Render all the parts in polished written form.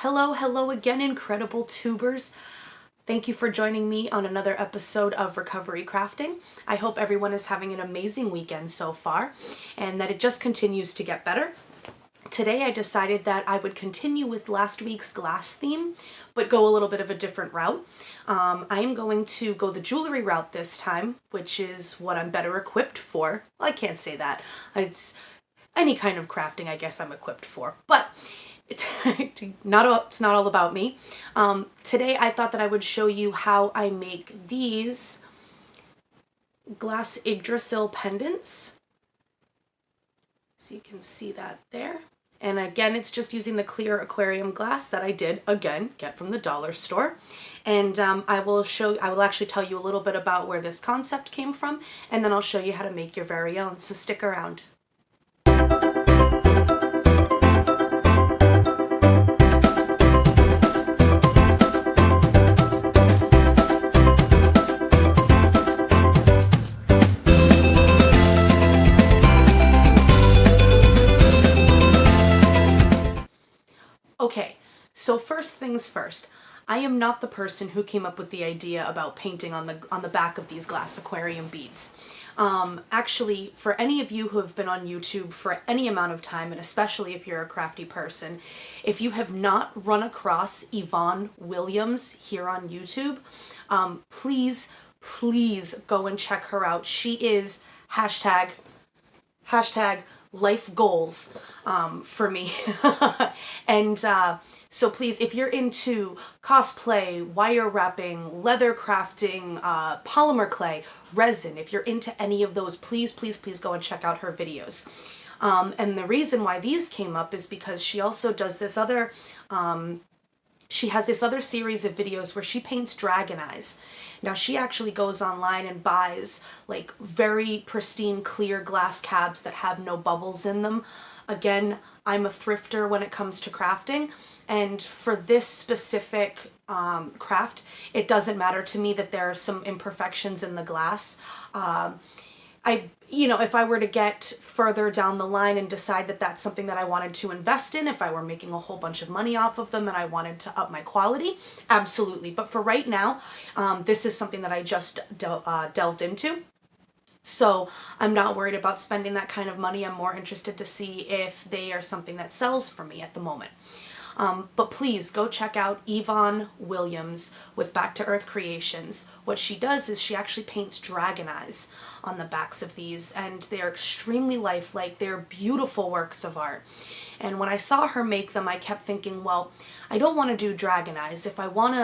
Hello again, incredible tubers. Thank you for joining me on another episode of Recovery Crafting. I hope everyone is having an amazing weekend so far and that it just continues to get better. Today I decided that I would continue with last week's glass theme, but go a little bit of a different route. I am going to go the jewelry route this time, which is what I'm better equipped for. Well, I can't say that. It's any kind of crafting I guess I'm equipped for, but it's not all about me. Today I thought that I would show you how I make these glass Yggdrasil pendants. So you can see that there. And again, it's just using the clear aquarium glass that I did, again, get from the dollar store. And I will actually tell you a little bit about where this concept came from, and then I'll show you how to make your very own, so stick around. Okay, so first things first, I am not the person who came up with the idea about painting on the back of these glass aquarium beads. Actually, for any of you who have been on YouTube for any amount of time, and especially if you're a crafty person, if you have not run across Yvonne Williams here on YouTube, please go and check her out. She is hashtag life goals for me. And so please, if you're into cosplay, wire wrapping, leather crafting, polymer clay, resin, if you're into any of those, please go and check out her videos. And the reason why these came up is because she also does this other, she has this other series of videos where she paints dragon eyes. Now she actually goes online and buys like very pristine clear glass cabs that have no bubbles in them. Again, I'm a thrifter when it comes to crafting, and for this specific craft, it doesn't matter to me that there are some imperfections in the glass. If I were to get further down the line and decide that that's something that I wanted to invest in, if I were making a whole bunch of money off of them and I wanted to up my quality, absolutely. But for right now, this is something that I just delved into. So I'm not worried about spending that kind of money. I'm more interested to see if they are something that sells for me at the moment. But please go check out Yvonne Williams with Back to Earth Creations. What she does is she actually paints dragon eyes on the backs of these, and they're extremely lifelike. They're beautiful works of art. And when I saw her make them, I kept thinking, well, I don't want to do dragon eyes. If I want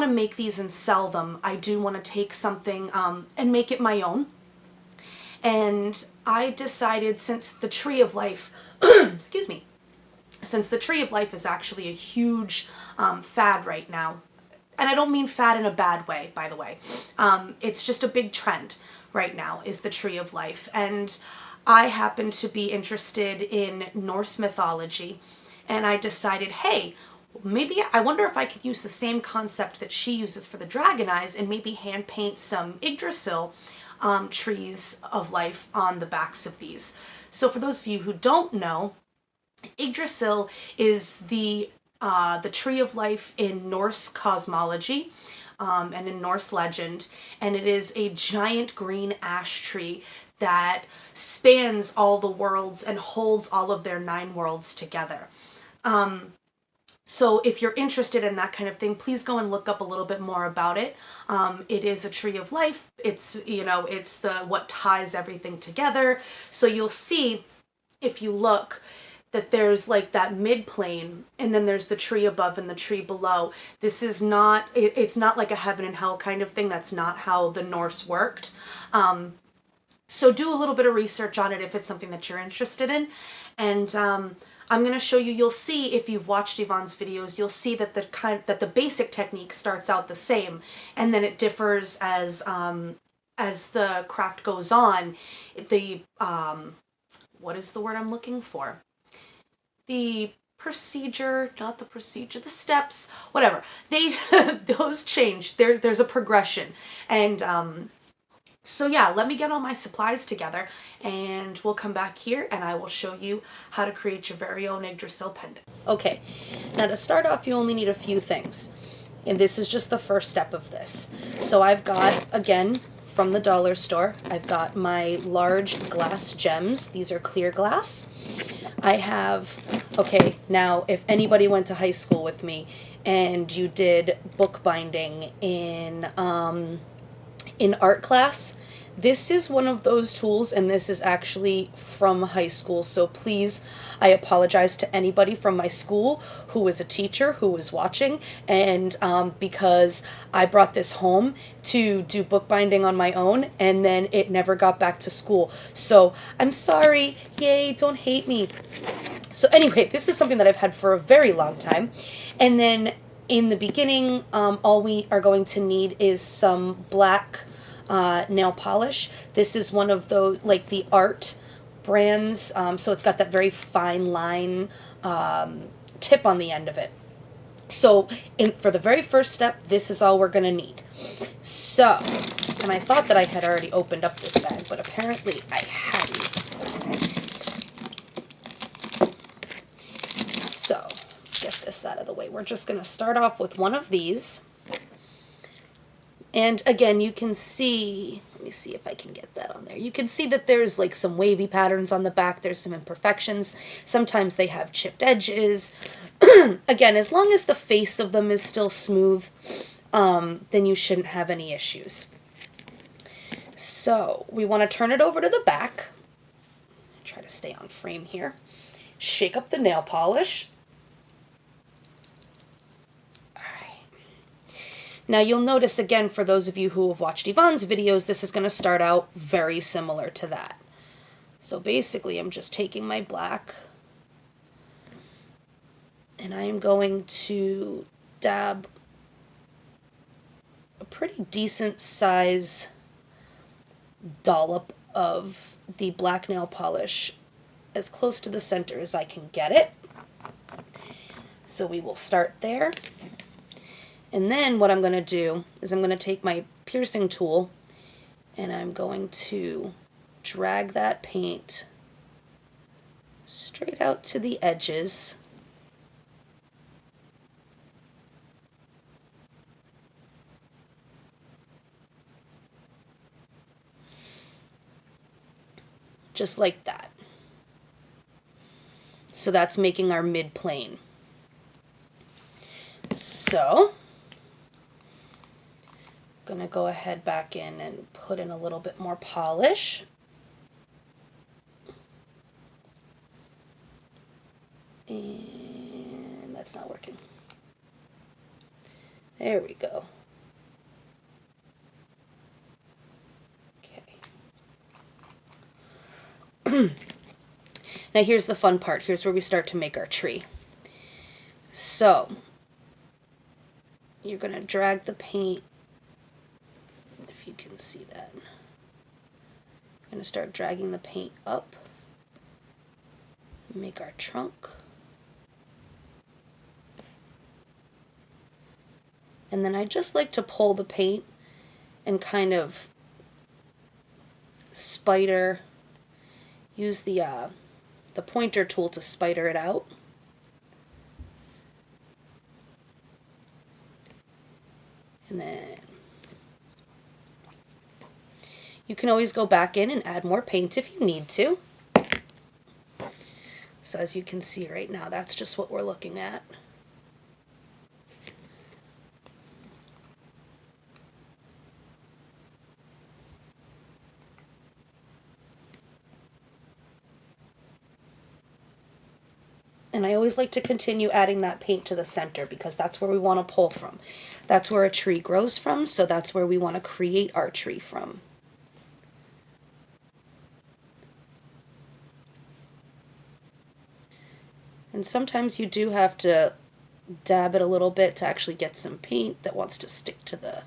to make these and sell them, I do want to take something and make it my own. And I decided, since the Tree of Life, excuse me, since the Tree of Life is actually a huge fad right now, and I don't mean fad in a bad way, by the way, it's just a big trend right now, is the Tree of Life. And I happen to be interested in Norse mythology, and I decided, hey, maybe I wonder if I could use the same concept that she uses for the dragon eyes and maybe hand paint some Yggdrasil trees of life on the backs of these. So for those of you who don't know, Yggdrasil is the Tree of Life in Norse cosmology and in Norse legend, and it is a giant green ash tree that spans all the worlds and holds all of their 9 worlds together. So if you're interested in that kind of thing, please go and look up a little bit more about it. It is a Tree of Life. It's, it's what ties everything together. So you'll see, if you look, that there's like that mid-plane, and then there's the tree above and the tree below. This is not, it's not like a heaven and hell kind of thing. That's not how the Norse worked. So do a little bit of research on it if it's something that you're interested in. And I'm going to show you, you'll see if you've watched Yvonne's videos, you'll see that the basic technique starts out the same, and then it differs as the craft goes on. What is the word I'm looking for? The procedure, not the procedure, the steps, whatever. Those change. There's a progression. And So yeah, let me get all my supplies together and we'll come back here and I will show you how to create your very own Yggdrasil pendant. Okay, now to start off you only need a few things. And this is just the first step of this. So I've got, again, from the dollar store, I've got my large glass gems. These are clear glass. I have, okay, now if anybody went to high school with me and you did bookbinding in art class, this is one of those tools, and this is actually from high school, so please, I apologize to anybody from my school who was a teacher who was watching, and because I brought this home to do bookbinding on my own, and then it never got back to school. So I'm sorry, yay, don't hate me. So anyway, this is something that I've had for a very long time, and then in the beginning, all we are going to need is some black nail polish. This is one of those, like the art brands, so it's got that very fine line tip on the end of it. So for the very first step, this is all we're going to need. So, and I thought that I had already opened up this bag, but apparently I hadn't. So, let's get this out of the way. We're just going to start off with one of these. And again, you can see, let me see if I can get that on there. You can see that there's like some wavy patterns on the back. There's some imperfections. Sometimes they have chipped edges. Again, as long as the face of them is still smooth, then you shouldn't have any issues. So we want to turn it over to the back. Try to stay on frame here. Shake up the nail polish. Now you'll notice again, for those of you who have watched Yvonne's videos, this is going to start out very similar to that. So basically I'm just taking my black and I am going to dab a pretty decent size dollop of the black nail polish as close to the center as I can get it. So we will start there. And then what I'm going to do is I'm going to take my piercing tool and I'm going to drag that paint straight out to the edges. Just like that. So that's making our mid plane. So I'm going to go ahead back in and put in a little bit more polish. And that's not working. There we go. Okay. Now here's the fun part. Here's where we start to make our tree. So you're going to drag the paint, if you can see that. I'm going to start dragging the paint up, make our trunk. And then I just like to pull the paint and kind of spider, use the pointer tool to spider it out. And then you can always go back in and add more paint if you need to. So as you can see right now, that's just what we're looking at. And I always like to continue adding that paint to the center because that's where we want to pull from. That's where a tree grows from, so that's where we want to create our tree from. And sometimes you do have to dab it a little bit to actually get some paint that wants to stick to the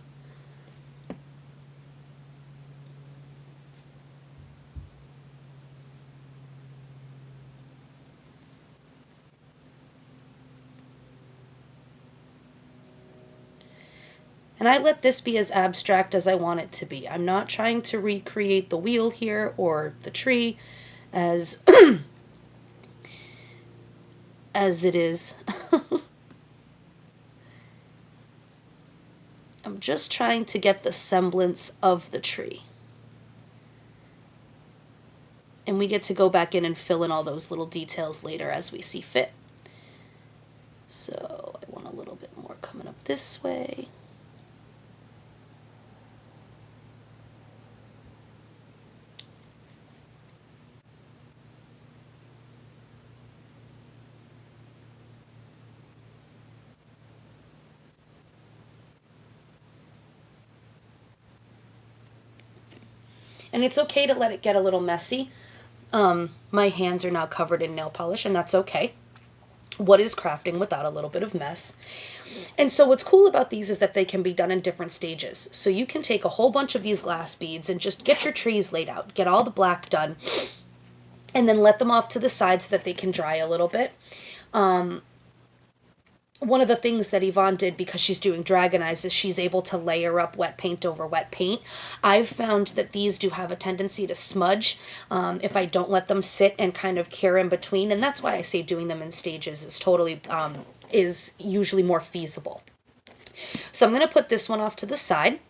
And I let this be as abstract as I want it to be. I'm not trying to recreate the wheel here or the tree as as it is. I'm just trying to get the semblance of the tree. And we get to go back in and fill in all those little details later as we see fit. So I want a little bit more coming up this way. And it's okay to let it get a little messy. My hands are now covered in nail polish, and that's okay. What is crafting without a little bit of mess? And so what's cool about these is that they can be done in different stages. So you can take a whole bunch of these glass beads and just get your trees laid out, get all the black done, and then let them off to the side so that they can dry a little bit. One of the things that Yvonne did, because she's doing Dragon Eyes, is she's able to layer up wet paint over wet paint. I've found that these do have a tendency to smudge if I don't let them sit and kind of cure in between, and that's why I say doing them in stages is totally is usually more feasible. So I'm going to put this one off to the side,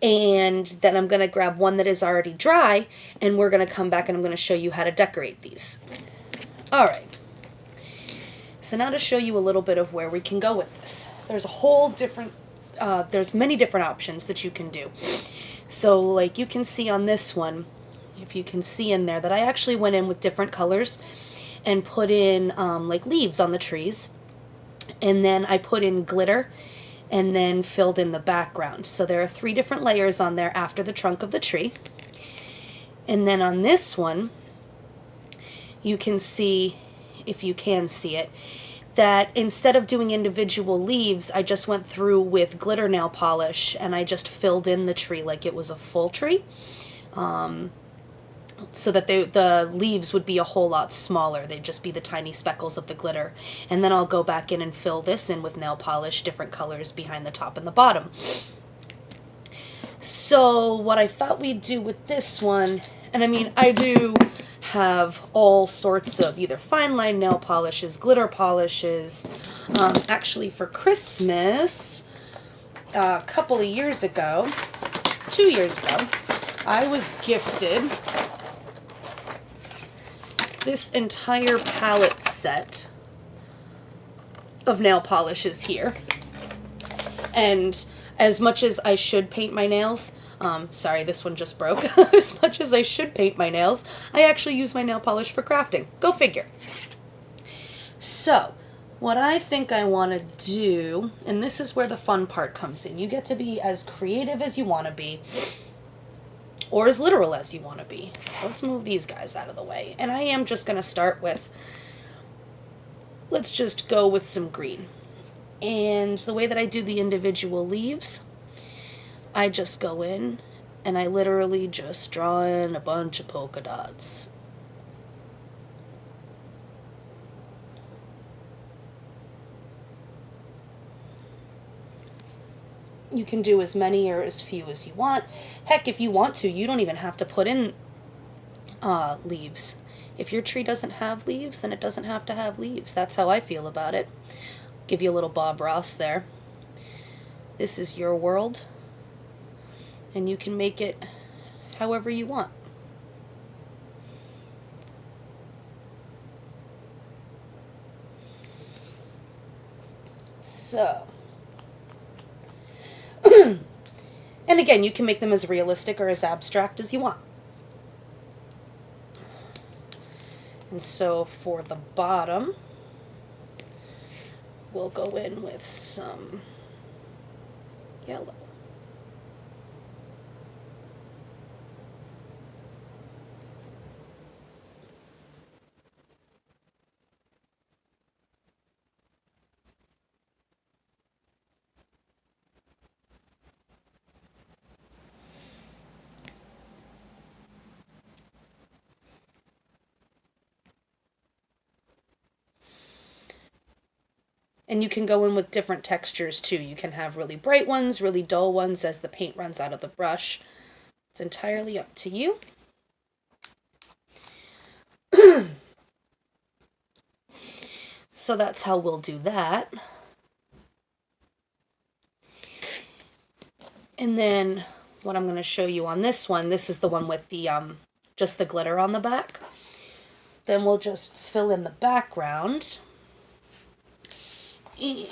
and then I'm going to grab one that is already dry, and we're going to come back and I'm going to show you how to decorate these. All right. So now to show you a little bit of where we can go with this. There's a whole different, there's many different options that you can do. So like you can see on this one, if you can see in there, that I actually went in with different colors and put in like leaves on the trees. And then I put in glitter and then filled in the background. So there are 3 different layers on there after the trunk of the tree. And then on this one, you can see, if you can see it, that instead of doing individual leaves, I just went through with glitter nail polish and I just filled in the tree like it was a full tree, so that the leaves would be a whole lot smaller. They'd just be the tiny speckles of the glitter. And then I'll go back in and fill this in with nail polish, different colors behind the top and the bottom. So what I thought we'd do with this one, and I mean, I do have all sorts of either fine line nail polishes, glitter polishes. Actually, for Christmas, a couple of years ago, 2 years ago, I was gifted this entire palette set of nail polishes here. And as much as I should paint my nails, sorry, this one just broke. As much as I should paint my nails, I actually use my nail polish for crafting. Go figure. So, what I think I want to do, and this is where the fun part comes in. You get to be as creative as you want to be, or as literal as you want to be. So let's move these guys out of the way. And I am just going to start with, let's just go with some green. And the way that I do the individual leaves, I just go in and I literally just draw in a bunch of polka dots. You can do as many or as few as you want. Heck, if you want to, you don't even have to put in leaves. If your tree doesn't have leaves, then it doesn't have to have leaves. That's how I feel about it. Give you a little Bob Ross there. This is your world, and you can make it however you want. So, and again, you can make them as realistic or as abstract as you want. And so for the bottom, we'll go in with some yellow. And you can go in with different textures too. You can have really bright ones, really dull ones as the paint runs out of the brush. It's entirely up to you. So that's how we'll do that. And then what I'm going to show you on this one, this is the one with the just the glitter on the back. Then we'll just fill in the background. And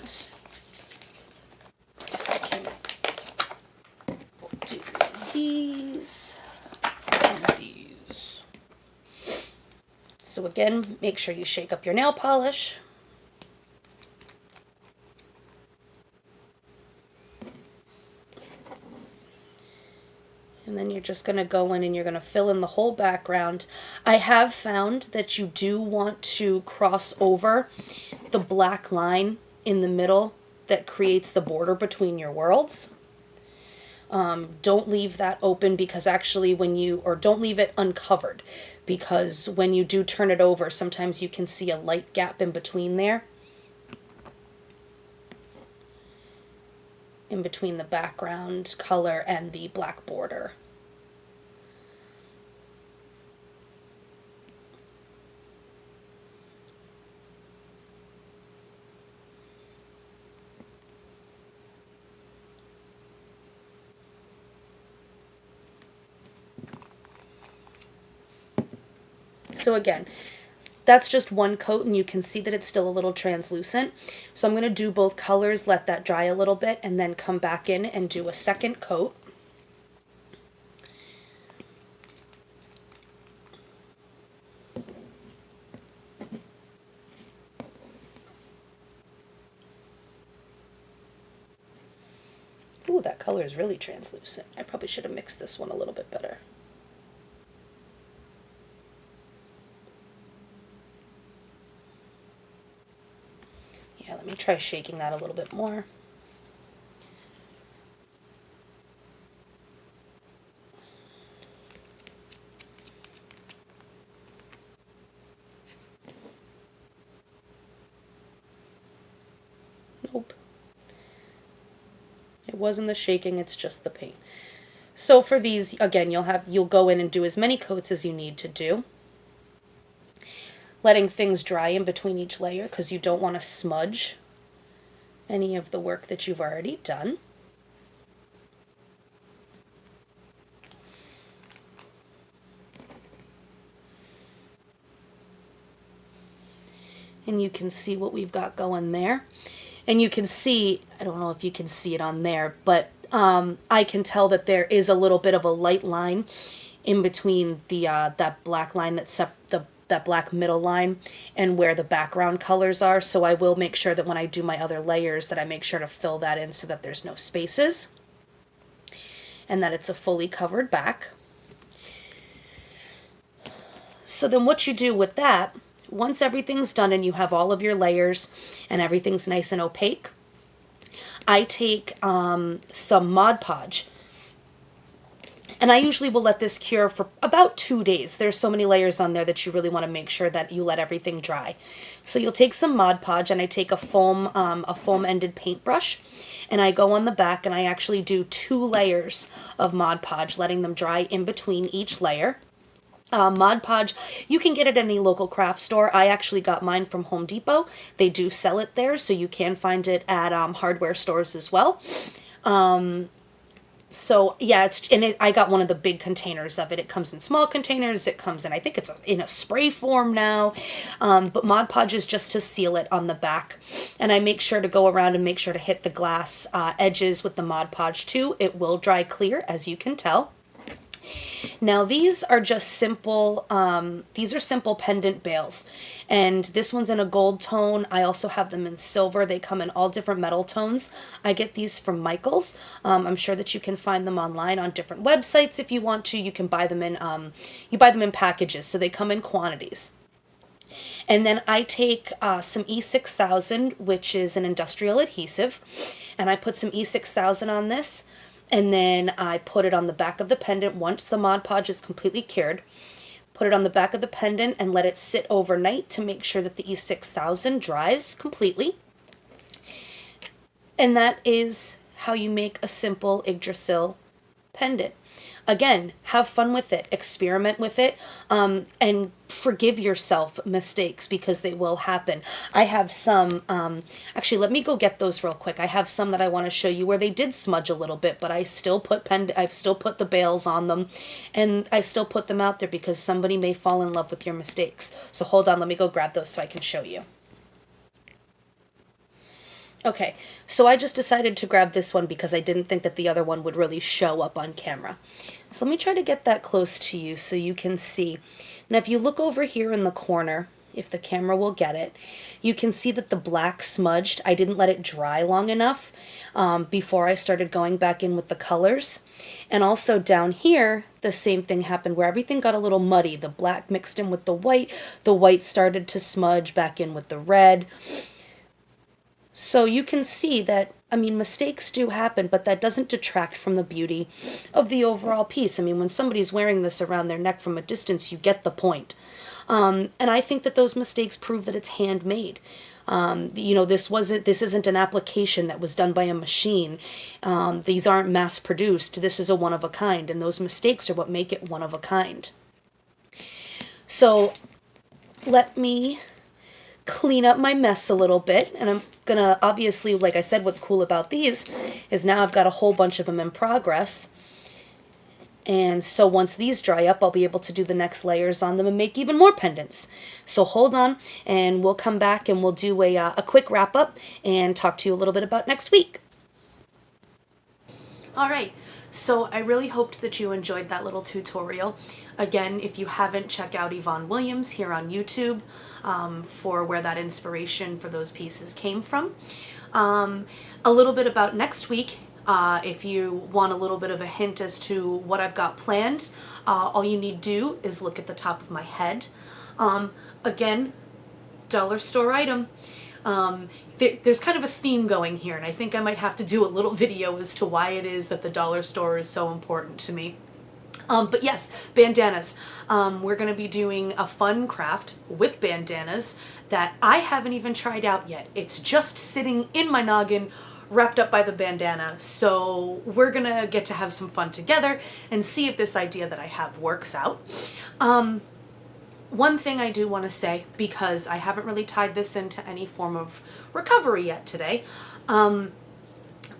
if I can, we'll do these and these. So again, make sure you shake up your nail polish. And then you're just going to go in and you're going to fill in the whole background. I have found that you do want to cross over the black line in the middle that creates the border between your worlds. Don't leave that open, because actually don't leave it uncovered, because when you do turn it over, sometimes you can see a light gap in between there. In between the background color and the black border. So again, that's just one coat, and you can see that it's still a little translucent. So I'm going to do both colors, let that dry a little bit, and then come back in and do a second coat. Ooh, that color is really translucent. I probably should have mixed this one a little bit better. Yeah, let me try shaking that a little bit more. Nope. It wasn't the shaking, it's just the paint. So for these, again, you'll go in and do as many coats as you need to do. Letting things dry in between each layer, because you don't want to smudge any of the work that you've already done. And you can see what we've got going there. And you can see, I don't know if you can see it on there, but I can tell that there is a little bit of a light line in between the that black line that black middle line and where the background colors are. So I will make sure that when I do my other layers that I make sure to fill that in so that there's no spaces and that it's a fully covered back. So then what you do with that, once everything's done and you have all of your layers and everything's nice and opaque, I take some Mod Podge. And I usually will let this cure for about 2 days. There's so many layers on there that you really want to make sure that you let everything dry. So you'll take some Mod Podge, and I take a foam-ended paintbrush, and I go on the back, and I actually do 2 layers of Mod Podge, letting them dry in between each layer. Mod Podge, you can get it at any local craft store. I actually got mine from Home Depot. They do sell it there, so you can find it at hardware stores as well. So yeah, I got one of the big containers of it. It comes in small containers. It comes in, I think it's in a spray form now. But Mod Podge is just to seal it on the back. And I make sure to go around and make sure to hit the glass edges with the Mod Podge too. It will dry clear, as you can tell. Now these are just simple, these are simple pendant bales, and this one's in a gold tone. I also have them in silver. They come in all different metal tones. I get these from Michael's. I'm sure that you can find them online on different websites if you want to. You can buy them in, you buy them in packages, so they come in quantities. And then I take some E6000, which is an industrial adhesive, and I put some E6000 on this. And then I put it on the back of the pendant once the Mod Podge is completely cured. Put it on the back of the pendant and let it sit overnight to make sure that the E6000 dries completely. And that is how you make a simple Yggdrasil pendant. Again, have fun with it, experiment with it, and forgive yourself mistakes because they will happen. I have some, actually, let me go get those real quick. I have some that I want to show you where they did smudge a little bit, but I still put the bails on them, and I still put them out there because somebody may fall in love with your mistakes. So hold on, let me go grab those so I can show you. Okay, so I just decided to grab this one because I didn't think that the other one would really show up on camera. So let me try to get that close to you so you can see. Now if you look over here in the corner, if the camera will get it, you can see that the black smudged. I didn't let it dry long enough before I started going back in with the colors. And also down here, the same thing happened where everything got a little muddy. The black mixed in with the white started to smudge back in with the red. So you can see that, I mean, mistakes do happen, but that doesn't detract from the beauty of the overall piece. I mean, when somebody's wearing this around their neck from a distance, you get the point. And I think that those mistakes prove that it's handmade. You know, this isn't an application that was done by a machine. These aren't mass produced. This is a one of a kind, and those mistakes are what make it one of a kind. So let me clean up my mess a little bit, and I'm gonna, obviously, like I said, what's cool about these is now I've got a whole bunch of them in progress, and so once these dry up, I'll be able to do the next layers on them and make even more pendants. So hold on, and we'll come back and we'll do a quick wrap up and talk to you a little bit about next week. All right, so I really hoped that you enjoyed that little tutorial. Again, if you haven't, check out Yvonne Williams here on YouTube for where that inspiration for those pieces came from. A little bit about next week, if you want a little bit of a hint as to what I've got planned, all you need to do is look at the top of my head. Again, dollar store item. There's kind of a theme going here, and I think I might have to do a little video as to why it is that the dollar store is so important to me. But yes, bandanas. We're going to be doing a fun craft with bandanas that I haven't even tried out yet. It's just sitting in my noggin, wrapped up by the bandana. So we're going to get to have some fun together and see if this idea that I have works out. One thing I do want to say, because I haven't really tied this into any form of recovery yet today,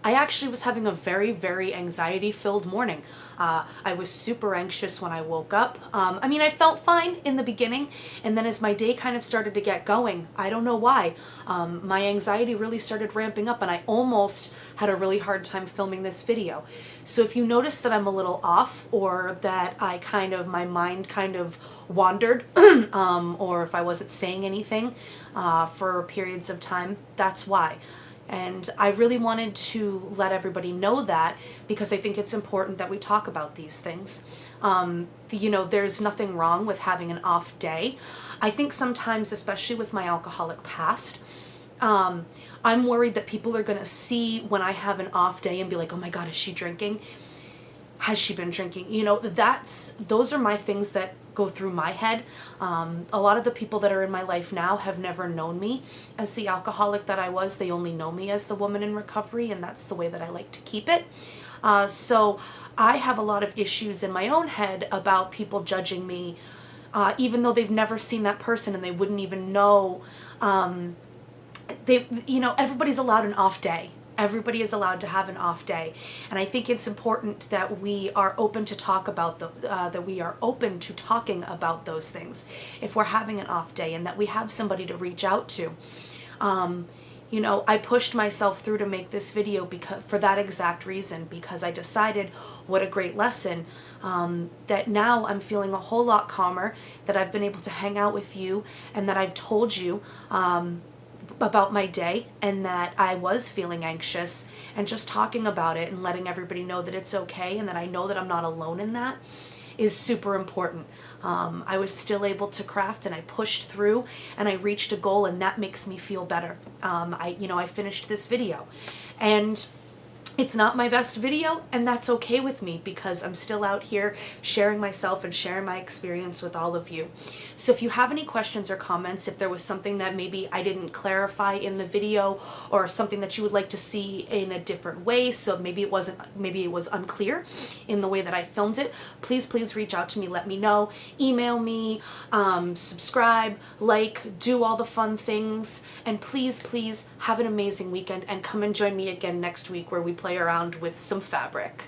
I actually was having a very, very anxiety-filled morning. I was super anxious when I woke up. I mean, I felt fine in the beginning, and then as my day kind of started to get going, I don't know why, my anxiety really started ramping up, and I almost had a really hard time filming this video. So if you notice that I'm a little off, or that my mind kind of wandered, or if I wasn't saying anything for periods of time, that's why. And I really wanted to let everybody know that because I think it's important that we talk about these things. You know, there's nothing wrong with having an off day. I think sometimes, especially with my alcoholic past, I'm worried that people are going to see when I have an off day and be like, oh my God, is she drinking? Has she been drinking? You know, those are my things that go through my head. A lot of the people that are in my life now have never known me as the alcoholic that I was. They only know me as the woman in recovery, and that's the way that I like to keep it. So I have a lot of issues in my own head about people judging me, even though they've never seen that person and they wouldn't even know. Everybody's allowed an off day. Everybody is allowed to have an off day, and I think it's important that we are open to talking about those things if we're having an off day, and that we have somebody to reach out to. You know, I pushed myself through to make this video for that exact reason, because I decided what a great lesson, that now I'm feeling a whole lot calmer, that I've been able to hang out with you, and that I've told you about my day, and that I was feeling anxious, and just talking about it and letting everybody know that it's okay and that I know that I'm not alone in that is super important. I was still able to craft, and I pushed through, and I reached a goal, and that makes me feel better. I finished this video, and It's not my best video, and that's okay with me because I'm still out here sharing myself and sharing my experience with all of you. So if you have any questions or comments, if there was something that maybe I didn't clarify in the video or something that you would like to see in a different way, so maybe it was unclear in the way that I filmed it, please reach out to me, let me know, email me, subscribe, like, do all the fun things, and please have an amazing weekend and come and join me again next week where we play around with some fabric.